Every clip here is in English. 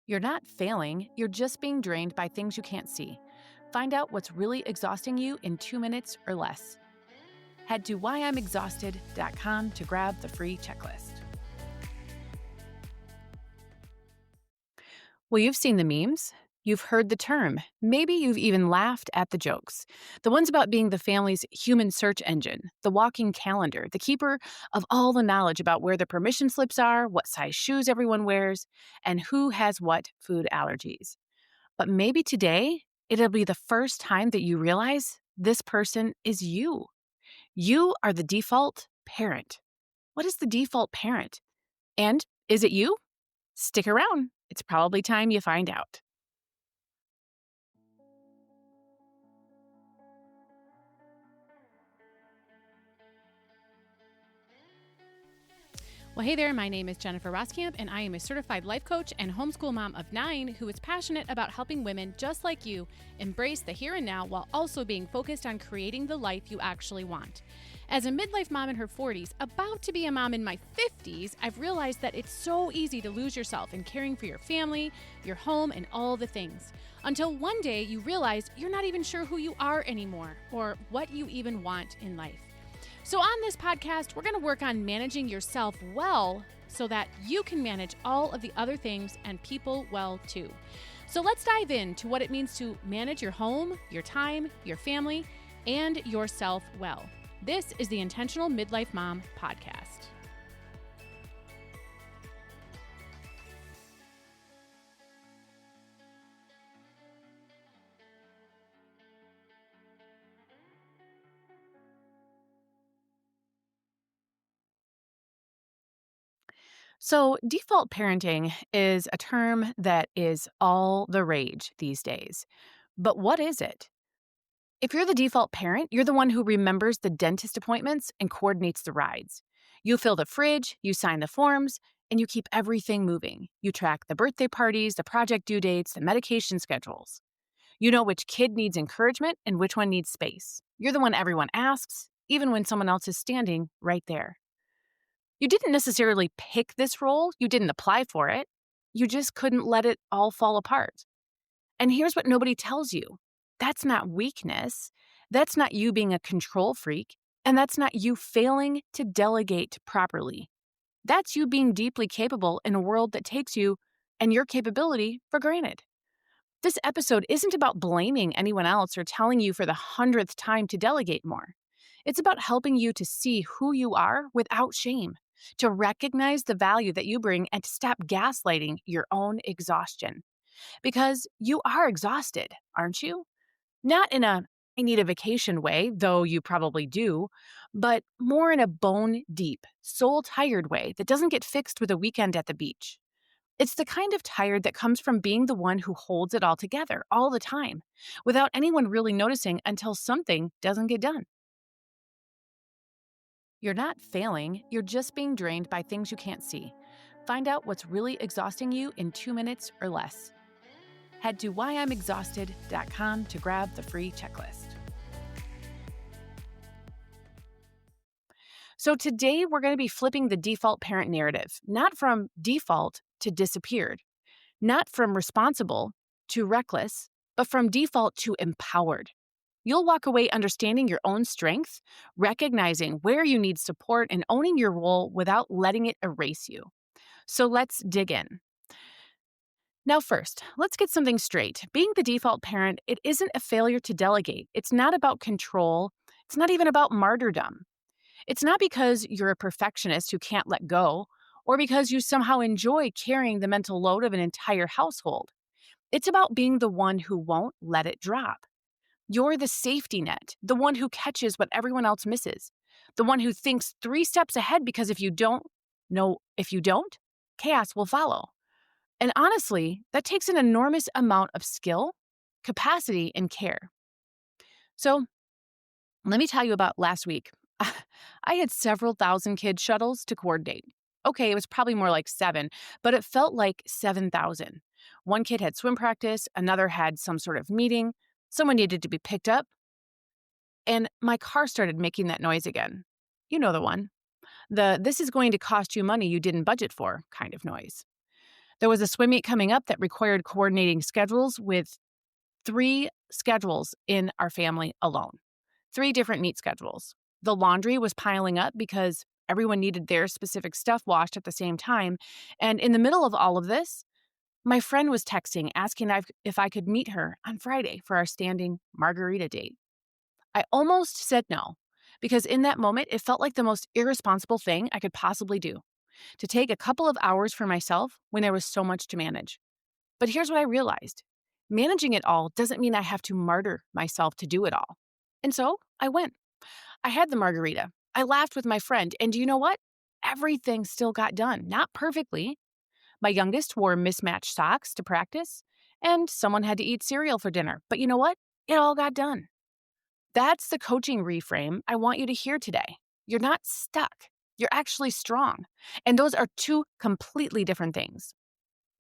You're not failing, you're just being drained by things you can't see. Find out what's really exhausting you in 2 minutes or less. Head to whyimexhausted.com to grab the free checklist. Well, you've seen the memes. You've heard the term. Maybe you've even laughed at the jokes. The ones about being the family's human search engine, the walking calendar, the keeper of all the knowledge about where the permission slips are, what size shoes everyone wears, and who has what food allergies. But maybe today, it'll be the first time that you realize this person is you. You are the default parent. What is the default parent? And is it you? Stick around. It's probably time you find out. Well, hey there, my name is Jennifer Roskamp, and I am a certified life coach and homeschool mom of 9 who is passionate about helping women just like you embrace the here and now while also being focused on creating the life you actually want. As a midlife mom in her 40s, about to be a mom in my 50s, I've realized that it's so easy to lose yourself in caring for your family, your home, and all the things. Until one day you realize you're not even sure who you are anymore or what you even want in life. So on this podcast, we're going to work on managing yourself well so that you can manage all of the other things and people well too. So let's dive into what it means to manage your home, your time, your family, and yourself well. This is the Intentional Midlife Mom podcast. So, default parenting is a term that is all the rage these days. But what is it? If you're the default parent, you're the one who remembers the dentist appointments and coordinates the rides. You fill the fridge, you sign the forms, and you keep everything moving. You track the birthday parties, the project due dates, the medication schedules. You know which kid needs encouragement and which one needs space. You're the one everyone asks, even when someone else is standing right there. You didn't necessarily pick this role, you didn't apply for it. You just couldn't let it all fall apart. And here's what nobody tells you. That's not weakness. That's not you being a control freak. And that's not you failing to delegate properly. That's you being deeply capable in a world that takes you and your capability for granted. This episode isn't about blaming anyone else or telling you for the 100th time to delegate more. It's about helping you to see who you are without shame, to recognize the value that you bring, and to stop gaslighting your own exhaustion. Because you are exhausted, aren't you? Not in a I need a vacation way, though you probably do, but more in a bone deep, soul tired way that doesn't get fixed with a weekend at the beach. It's the kind of tired that comes from being the one who holds it all together all the time, without anyone really noticing until something doesn't get done. You're not failing, you're just being drained by things you can't see. Find out what's really exhausting you in 2 minutes or less. Head to whyimexhausted.com to grab the free checklist. So today we're going to be flipping the default parent narrative, not from default to disappeared, not from responsible to reckless, but from default to empowered. You'll walk away understanding your own strength, recognizing where you need support, and owning your role without letting it erase you. So let's dig in. Now, first, let's get something straight. Being the default parent, it isn't a failure to delegate. It's not about control. It's not even about martyrdom. It's not because you're a perfectionist who can't let go, or because you somehow enjoy carrying the mental load of an entire household. It's about being the one who won't let it drop. You're the safety net, the one who catches what everyone else misses, the one who thinks 3 steps ahead because if you don't, chaos will follow. And honestly, that takes an enormous amount of skill, capacity, and care. So let me tell you about last week. I had several thousand kid shuttles to coordinate. Okay, it was probably more like 7, but it felt like 7,000. One kid had swim practice, another had some sort of meeting, someone needed to be picked up, and my car started making that noise again. You know the one. The "this is going to cost you money you didn't budget for" kind of noise. There was a swim meet coming up that required coordinating schedules with 3 schedules in our family alone. 3 different meet schedules. The laundry was piling up because everyone needed their specific stuff washed at the same time, and in the middle of all of this, my friend was texting asking if I could meet her on Friday for our standing margarita date. I almost said no, because in that moment, it felt like the most irresponsible thing I could possibly do to take a couple of hours for myself when there was so much to manage. But here's what I realized: managing it all doesn't mean I have to martyr myself to do it all. And so I went. I had the margarita. I laughed with my friend. And do you know what? Everything still got done. Not perfectly. My youngest wore mismatched socks to practice, and someone had to eat cereal for dinner. But you know what? It all got done. That's the coaching reframe I want you to hear today. You're not stuck. You're actually strong. And those are two completely different things.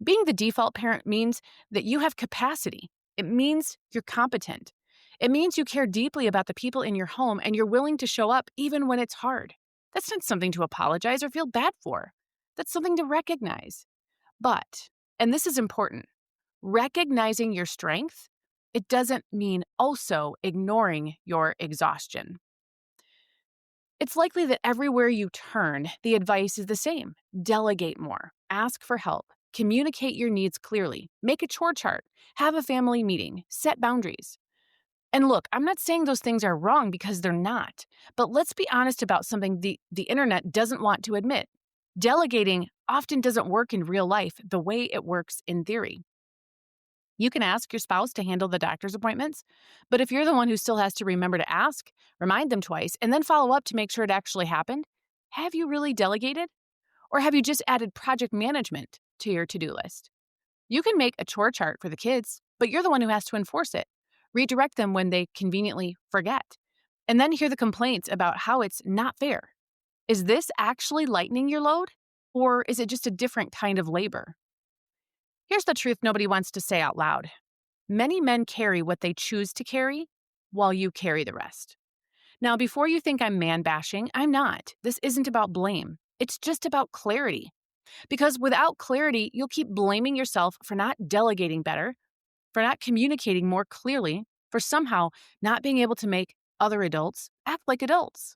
Being the default parent means that you have capacity. It means you're competent. It means you care deeply about the people in your home and you're willing to show up even when it's hard. That's not something to apologize or feel bad for. That's something to recognize. But, and this is important, recognizing your strength, it doesn't mean also ignoring your exhaustion. It's likely that everywhere you turn, the advice is the same. Delegate more, ask for help, communicate your needs clearly, make a chore chart, have a family meeting, set boundaries. And look, I'm not saying those things are wrong because they're not, but let's be honest about something the internet doesn't want to admit. Delegating often doesn't work in real life the way it works in theory. You can ask your spouse to handle the doctor's appointments, but if you're the one who still has to remember to ask, remind them twice, and then follow up to make sure it actually happened, have you really delegated? Or have you just added project management to your to-do list? You can make a chore chart for the kids, but you're the one who has to enforce it. Redirect them when they conveniently forget. And then hear the complaints about how it's not fair. Is this actually lightening your load? Or is it just a different kind of labor? Here's the truth nobody wants to say out loud. Many men carry what they choose to carry, while you carry the rest. Now, before you think I'm man bashing, I'm not. This isn't about blame. It's just about clarity. Because without clarity, you'll keep blaming yourself for not delegating better, for not communicating more clearly, for somehow not being able to make other adults act like adults.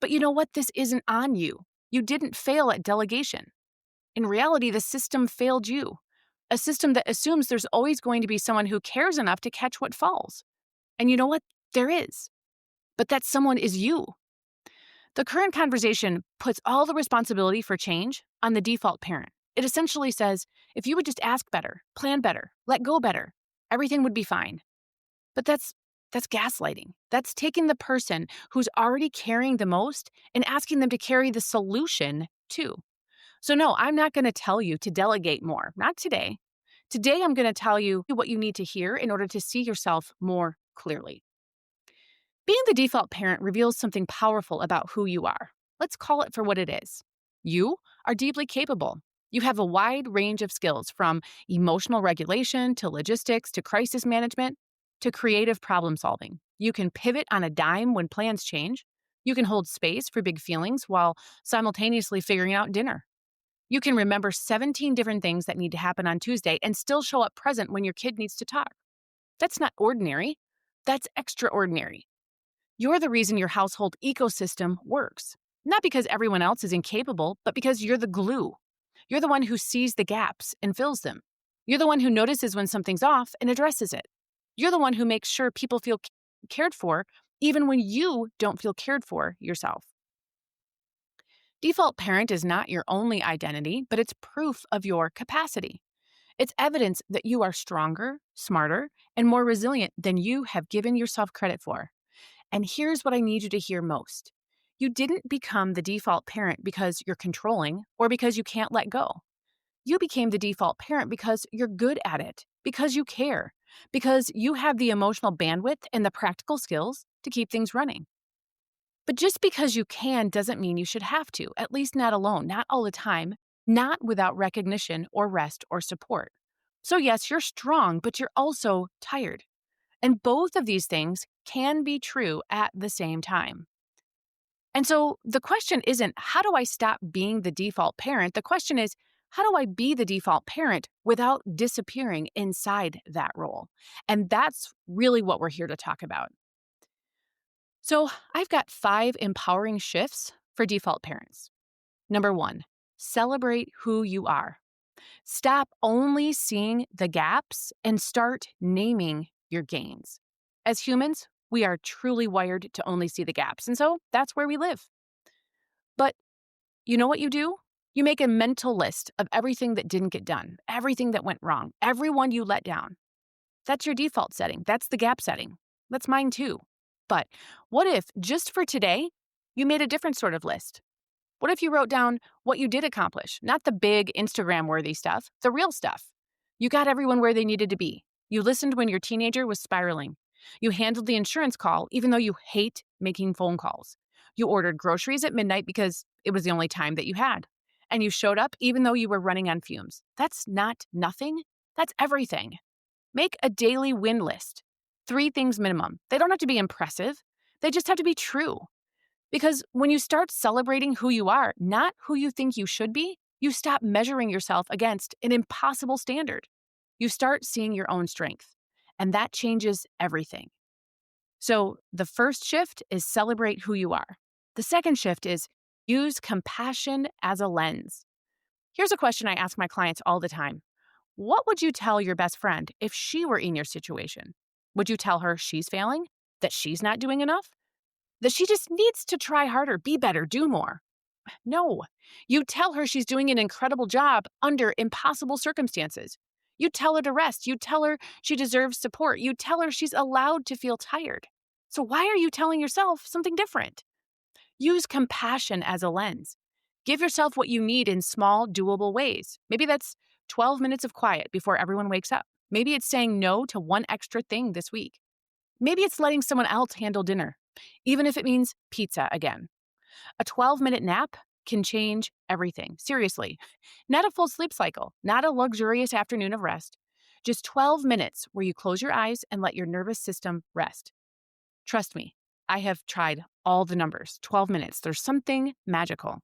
But you know what? This isn't on you. You didn't fail at delegation. In reality, the system failed you. A system that assumes there's always going to be someone who cares enough to catch what falls. And you know what? There is. But that someone is you. The current conversation puts all the responsibility for change on the default parent. It essentially says, if you would just ask better, plan better, let go better, everything would be fine. But that's gaslighting. That's taking the person who's already carrying the most and asking them to carry the solution too. So no, I'm not going to tell you to delegate more. Not today. Today, I'm going to tell you what you need to hear in order to see yourself more clearly. Being the default parent reveals something powerful about who you are. Let's call it for what it is. You are deeply capable. You have a wide range of skills, from emotional regulation to logistics to crisis management to creative problem solving. You can pivot on a dime when plans change. You can hold space for big feelings while simultaneously figuring out dinner. You can remember 17 different things that need to happen on Tuesday and still show up present when your kid needs to talk. That's not ordinary. That's extraordinary. You're the reason your household ecosystem works. Not because everyone else is incapable, but because you're the glue. You're the one who sees the gaps and fills them. You're the one who notices when something's off and addresses it. You're the one who makes sure people feel cared for, even when you don't feel cared for yourself. Default parent is not your only identity, but it's proof of your capacity. It's evidence that you are stronger, smarter, and more resilient than you have given yourself credit for. And here's what I need you to hear most. You didn't become the default parent because you're controlling or because you can't let go. You became the default parent because you're good at it, because you care, because you have the emotional bandwidth and the practical skills to keep things running. But just because you can doesn't mean you should have to, at least not alone, not all the time, not without recognition or rest or support. So yes, you're strong, but you're also tired. And both of these things can be true at the same time. And so the question isn't, how do I stop being the default parent? The question is, How do I be the default parent without disappearing inside that role? And that's really what we're here to talk about. So, I've got 5 empowering shifts for default parents. Number 1, celebrate who you are. Stop only seeing the gaps and start naming your gains. As humans, we are truly wired to only see the gaps, and so that's where we live. But you know what you do? You make a mental list of everything that didn't get done, everything that went wrong, everyone you let down. That's your default setting. That's the gap setting. That's mine too. But what if, just for today, you made a different sort of list? What if you wrote down what you did accomplish? Not the big Instagram worthy stuff, the real stuff. You got everyone where they needed to be. You listened when your teenager was spiraling. You handled the insurance call, even though you hate making phone calls. You ordered groceries at midnight because it was the only time that you had. And you showed up even though you were running on fumes. That's not nothing. That's everything. Make a daily win list. 3 things minimum. They don't have to be impressive. They just have to be true. Because when you start celebrating who you are, not who you think you should be, you stop measuring yourself against an impossible standard. You start seeing your own strength, and that changes everything. So the first shift is celebrate who you are. The second shift is use compassion as a lens. Here's a question I ask my clients all the time. What would you tell your best friend if she were in your situation? Would you tell her she's failing? That she's not doing enough? That she just needs to try harder, be better, do more? No. You tell her she's doing an incredible job under impossible circumstances. You tell her to rest. You tell her she deserves support. You tell her she's allowed to feel tired. So why are you telling yourself something different? Use compassion as a lens. Give yourself what you need in small, doable ways. Maybe that's 12 minutes of quiet before everyone wakes up. Maybe it's saying no to one extra thing this week. Maybe it's letting someone else handle dinner, even if it means pizza again. A 12-minute nap can change everything. Seriously. Not a full sleep cycle, not a luxurious afternoon of rest. Just 12 minutes where you close your eyes and let your nervous system rest. Trust me, I have tried all the numbers. 12 minutes. There's something magical.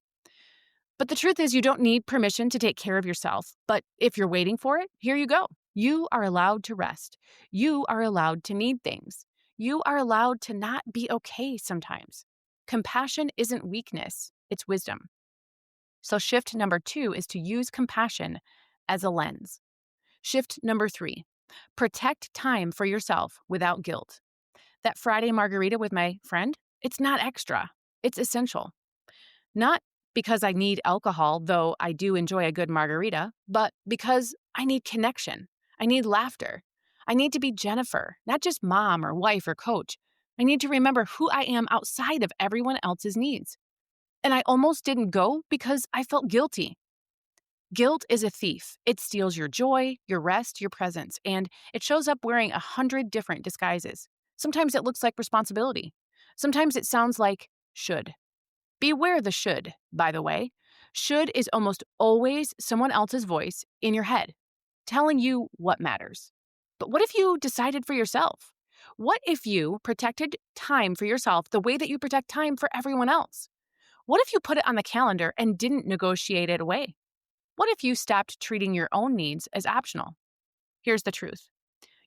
But the truth is, you don't need permission to take care of yourself. But if you're waiting for it, here you go. You are allowed to rest. You are allowed to need things. You are allowed to not be okay sometimes. Compassion isn't weakness, it's wisdom. So shift number 2 is to use compassion as a lens. Shift number 3, protect time for yourself without guilt. That Friday margarita with my friend, it's not extra, it's essential. Not because I need alcohol, though I do enjoy a good margarita, but because I need connection. I need laughter. I need to be Jennifer, not just mom or wife or coach. I need to remember who I am outside of everyone else's needs. And I almost didn't go because I felt guilty. Guilt is a thief. It steals your joy, your rest, your presence, and it shows up wearing 100 different disguises. Sometimes it looks like responsibility. Sometimes it sounds like should. Beware the should, by the way. Should is almost always someone else's voice in your head, telling you what matters. But what if you decided for yourself? What if you protected time for yourself the way that you protect time for everyone else? What if you put it on the calendar and didn't negotiate it away? What if you stopped treating your own needs as optional? Here's the truth.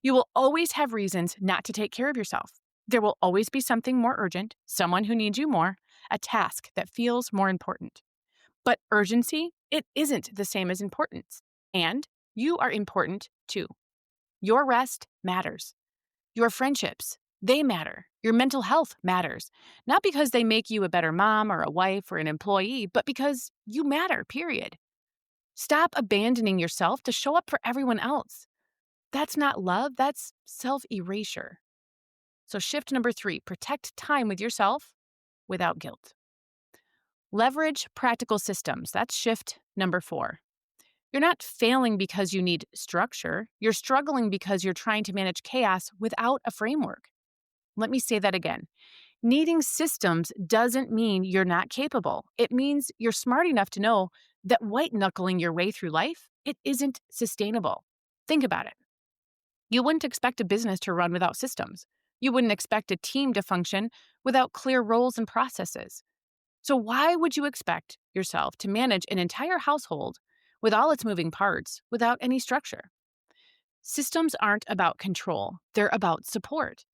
You will always have reasons not to take care of yourself. There will always be something more urgent, someone who needs you more, a task that feels more important. But urgency, it isn't the same as importance. And you are important too. Your rest matters. Your friendships, they matter. Your mental health matters. Not because they make you a better mom or a wife or an employee, but because you matter, period. Stop abandoning yourself to show up for everyone else. That's not love, that's self-erasure. So shift number 3, protect time with yourself without guilt. Leverage practical systems. That's shift number 4. You're not failing because you need structure. You're struggling because you're trying to manage chaos without a framework. Let me say that again. Needing systems doesn't mean you're not capable. It means you're smart enough to know that white-knuckling your way through life, it isn't sustainable. Think about it. You wouldn't expect a business to run without systems. You wouldn't expect a team to function without clear roles and processes. So why would you expect yourself to manage an entire household with all its moving parts without any structure. Systems aren't about control, they're about support.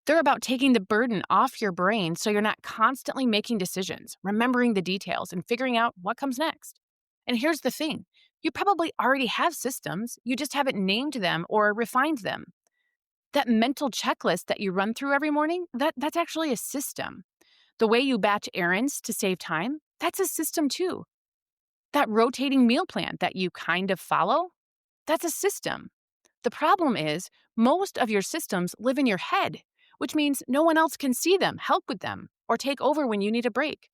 They're about taking the burden off your brain so you're not constantly making decisions, remembering the details, and figuring out what comes next. And here's the thing, you probably already have systems, you just haven't named them or refined them. That mental checklist that you run through every morning, that's actually a system. The way you batch errands to save time, that's a system too. That rotating meal plan that you kind of follow, that's a system. The problem is, most of your systems live in your head, which means no one else can see them, help with them, or take over when you need a break.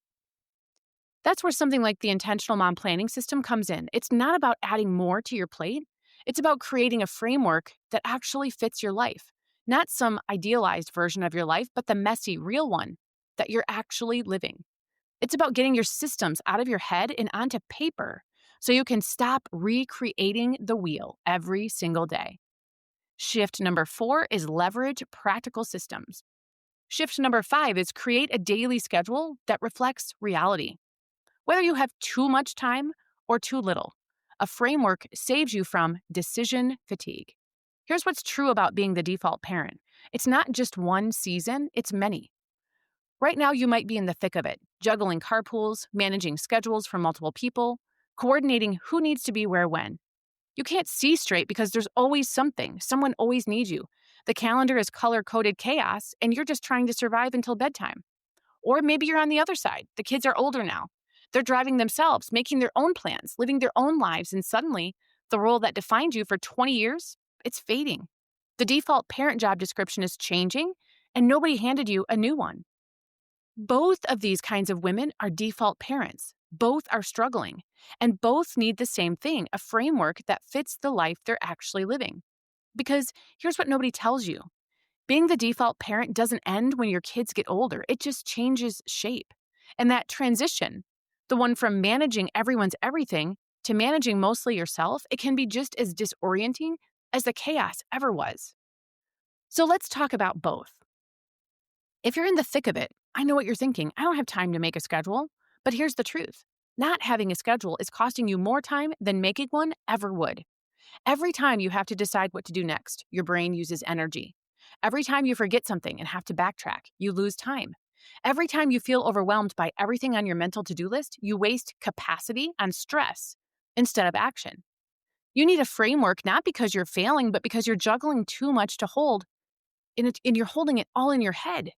That's where something like the intentional mom planning system comes in. It's not about adding more to your plate, it's about creating a framework that actually fits your life. Not some idealized version of your life, but the messy, real one that you're actually living. It's about getting your systems out of your head and onto paper so you can stop recreating the wheel every single day. Shift number 4 is leverage practical systems. Shift number 5 is create a daily schedule that reflects reality. Whether you have too much time or too little, a framework saves you from decision fatigue. Here's what's true about being the default parent. It's not just one season, it's many. Right now, you might be in the thick of it, juggling carpools, managing schedules for multiple people, coordinating who needs to be where when. You can't see straight because there's always something. Someone always needs you. The calendar is color-coded chaos, and you're just trying to survive until bedtime. Or maybe you're on the other side. The kids are older now. They're driving themselves, making their own plans, living their own lives, and suddenly, the role that defined you for 20 years, it's fading. The default parent job description is changing, and nobody handed you a new one. Both of these kinds of women are default parents. Both are struggling, and both need the same thing, a framework that fits the life they're actually living. Because here's what nobody tells you. Being the default parent doesn't end when your kids get older. It just changes shape. And that transition, the one from managing everyone's everything to managing mostly yourself, it can be just as disorienting as the chaos ever was. So let's talk about both. If you're in the thick of it, I know what you're thinking. I don't have time to make a schedule. But here's the truth. Not having a schedule is costing you more time than making one ever would. Every time you have to decide what to do next, your brain uses energy. Every time you forget something and have to backtrack, you lose time. Every time you feel overwhelmed by everything on your mental to-do list, you waste capacity on stress instead of action. You need a framework not because you're failing, but because you're juggling too much to hold, and you're holding it all in your head.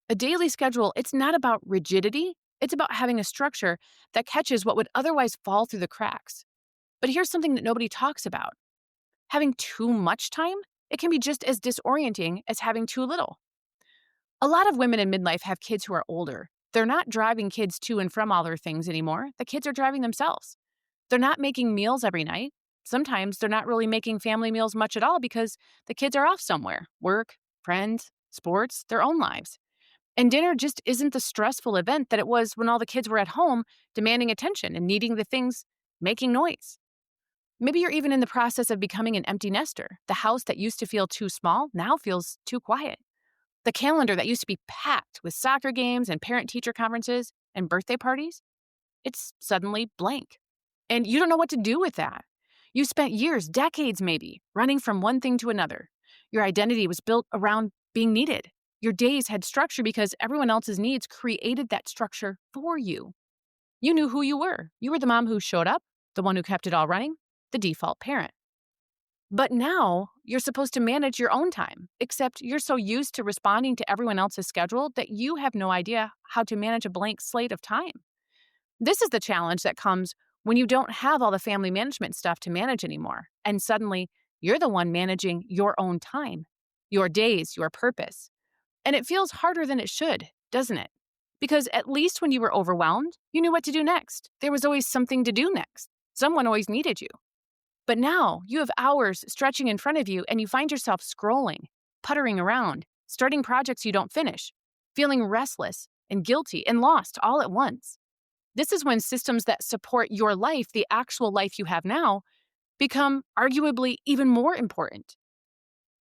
A daily schedule, it's not about rigidity, it's about having a structure that catches what would otherwise fall through the cracks. But here's something that nobody talks about. Having too much time, it can be just as disorienting as having too little. A lot of women in midlife have kids who are older. They're not driving kids to and from all their things anymore. The kids are driving themselves. They're not making meals every night. Sometimes they're not really making family meals much at all because the kids are off somewhere, work, friends, sports, their own lives. And dinner just isn't the stressful event that it was when all the kids were at home demanding attention and needing the things, making noise. Maybe you're even in the process of becoming an empty nester. The house that used to feel too small now feels too quiet. The calendar that used to be packed with soccer games and parent-teacher conferences and birthday parties, it's suddenly blank. And you don't know what to do with that. You spent years, decades maybe, running from one thing to another. Your identity was built around being needed. Your days had structure because everyone else's needs created that structure for you. You knew who you were. You were the mom who showed up, the one who kept it all running, the default parent. But now you're supposed to manage your own time, except you're so used to responding to everyone else's schedule that you have no idea how to manage a blank slate of time. This is the challenge that comes when you don't have all the family management stuff to manage anymore, and suddenly you're the one managing your own time, your days, your purpose. And it feels harder than it should, doesn't it? Because at least when you were overwhelmed, you knew what to do next. There was always something to do next. Someone always needed you. But now you have hours stretching in front of you and you find yourself scrolling, puttering around, starting projects you don't finish, feeling restless and guilty and lost all at once. This is when systems that support your life, the actual life you have now, become arguably even more important.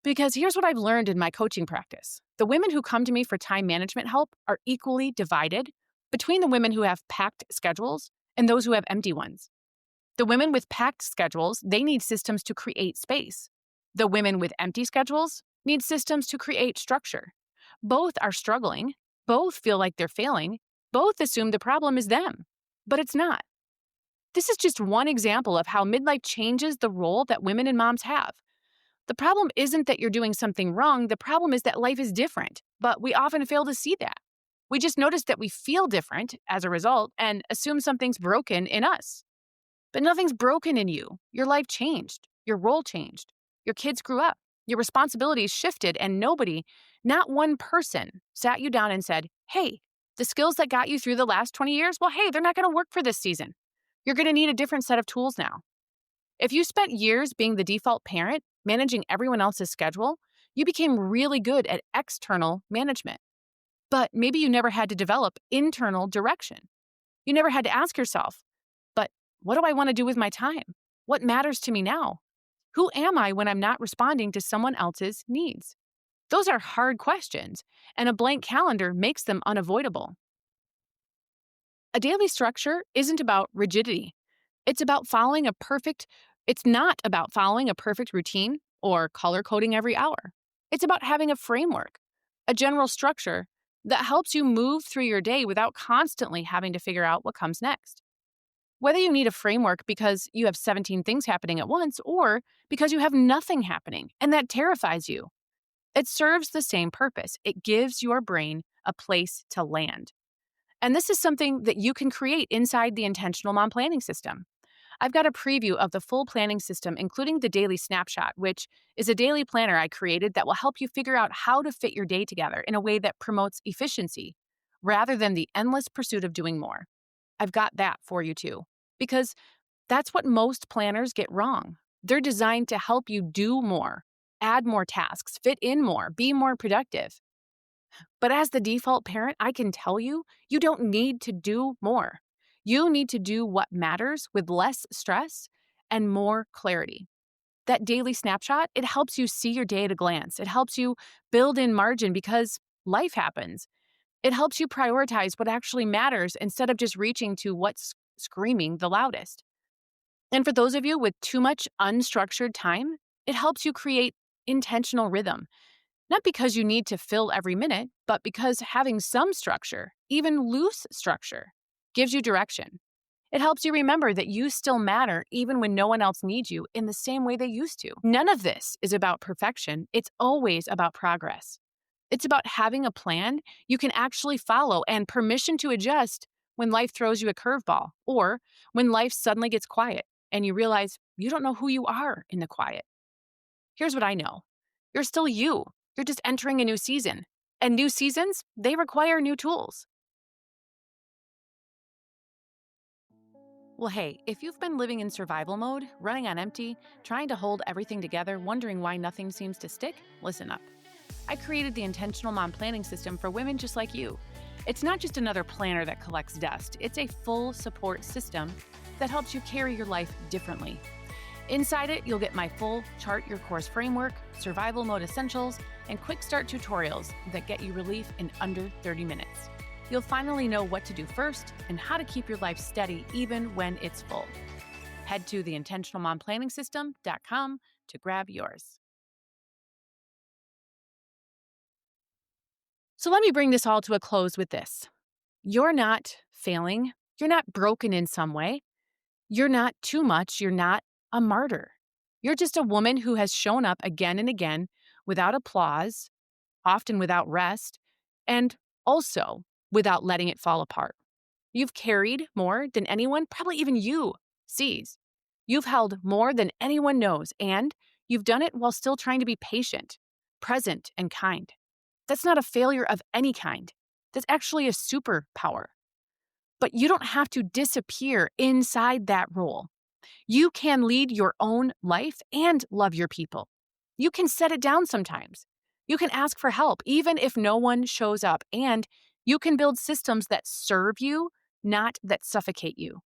Because here's what I've learned in my coaching practice. The women who come to me for time management help are equally divided between the women who have packed schedules and those who have empty ones. The women with packed schedules, they need systems to create space. The women with empty schedules need systems to create structure. Both are struggling. Both feel like they're failing. Both assume the problem is them. But it's not. This is just one example of how midlife changes the role that women and moms have. The problem isn't that you're doing something wrong. The problem is that life is different, but we often fail to see that. We just notice that we feel different as a result and assume something's broken in us. But nothing's broken in you. Your life changed. Your role changed. Your kids grew up. Your responsibilities shifted, and nobody, not one person, sat you down and said, hey, the skills that got you through the last 20 years, well, hey, they're not going to work for this season. You're going to need a different set of tools now. If you spent years being the default parent, managing everyone else's schedule, you became really good at external management. But maybe you never had to develop internal direction. You never had to ask yourself, but what do I want to do with my time? What matters to me now? Who am I when I'm not responding to someone else's needs? Those are hard questions, and a blank calendar makes them unavoidable. A daily structure isn't about rigidity. It's not about following a perfect routine or color coding every hour. It's about having a framework, a general structure that helps you move through your day without constantly having to figure out what comes next. Whether you need a framework because you have 17 things happening at once or because you have nothing happening and that terrifies you, it serves the same purpose. It gives your brain a place to land. And this is something that you can create inside the Intentional Mom Planning System. I've got a preview of the full planning system, including the daily snapshot, which is a daily planner I created that will help you figure out how to fit your day together in a way that promotes efficiency rather than the endless pursuit of doing more. I've got that for you too, because that's what most planners get wrong. They're designed to help you do more, add more tasks, fit in more, be more productive. But as the default parent, I can tell you, you don't need to do more. You need to do what matters with less stress and more clarity. That daily snapshot, it helps you see your day at a glance. It helps you build in margin because life happens. It helps you prioritize what actually matters instead of just reaching to what's screaming the loudest. And for those of you with too much unstructured time, it helps you create intentional rhythm. Not because you need to fill every minute, but because having some structure, even loose structure, gives you direction. It helps you remember that you still matter even when no one else needs you in the same way they used to. None of this is about perfection. It's always about progress. It's about having a plan you can actually follow and permission to adjust when life throws you a curveball or when life suddenly gets quiet and you realize you don't know who you are in the quiet. Here's what I know. You're still you. You're just entering a new season. And new seasons, they require new tools. Well, hey, if you've been living in survival mode, running on empty, trying to hold everything together, wondering why nothing seems to stick, listen up. I created the Intentional Mom Planning System for women just like you. It's not just another planner that collects dust. It's a full support system that helps you carry your life differently. Inside it, you'll get my full Chart Your Course framework, survival mode essentials, and quick start tutorials that get you relief in under 30 minutes. You'll finally know what to do first and how to keep your life steady even when it's full. Head to theintentionalmomplanningsystem.com to grab yours. So let me bring this all to a close with this. You're not failing. You're not broken in some way. You're not too much. You're not a martyr. You're just a woman who has shown up again and again without applause, often without rest, and also without letting it fall apart. You've carried more than anyone, probably even you, sees. You've held more than anyone knows, and you've done it while still trying to be patient, present, and kind. That's not a failure of any kind. That's actually a superpower. But you don't have to disappear inside that role. You can lead your own life and love your people. You can set it down sometimes. You can ask for help, even if no one shows up, and you can build systems that serve you, not that suffocate you.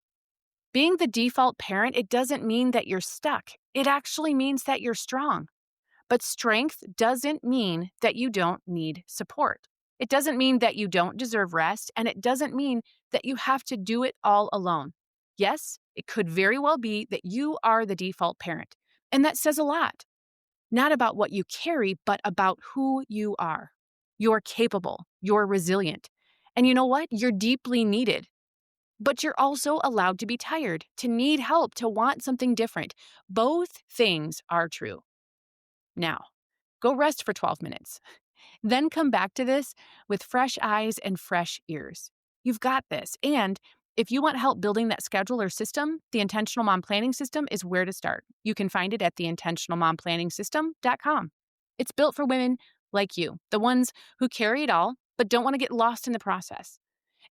Being the default parent, it doesn't mean that you're stuck. It actually means that you're strong. But strength doesn't mean that you don't need support. It doesn't mean that you don't deserve rest, and it doesn't mean that you have to do it all alone. Yes, It could very well be that you are the default parent. And that says a lot, not about what you carry, but about who you are. You're capable, you're resilient. And you know what? You're deeply needed. But you're also allowed to be tired, to need help, to want something different. Both things are true. Now, go rest for 12 minutes. Then come back to this with fresh eyes and fresh ears. You've got this. And if you want help building that schedule or system, the Intentional Mom Planning System is where to start. You can find it at theintentionalmomplanningsystem.com. It's built for women like you, the ones who carry it all, but don't want to get lost in the process.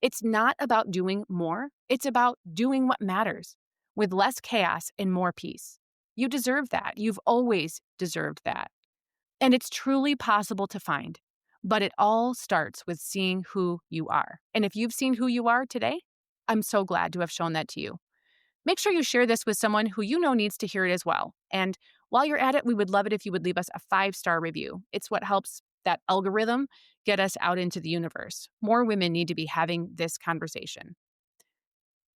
It's not about doing more, it's about doing what matters with less chaos and more peace. You deserve that. You've always deserved that. And it's truly possible to find, but it all starts with seeing who you are. And if you've seen who you are today, I'm so glad to have shown that to you. Make sure you share this with someone who you know needs to hear it as well. And while you're at it, we would love it if you would leave us a 5-star review. It's what helps that algorithm get us out into the universe. More women need to be having this conversation.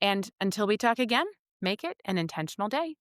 And until we talk again, make it an intentional day.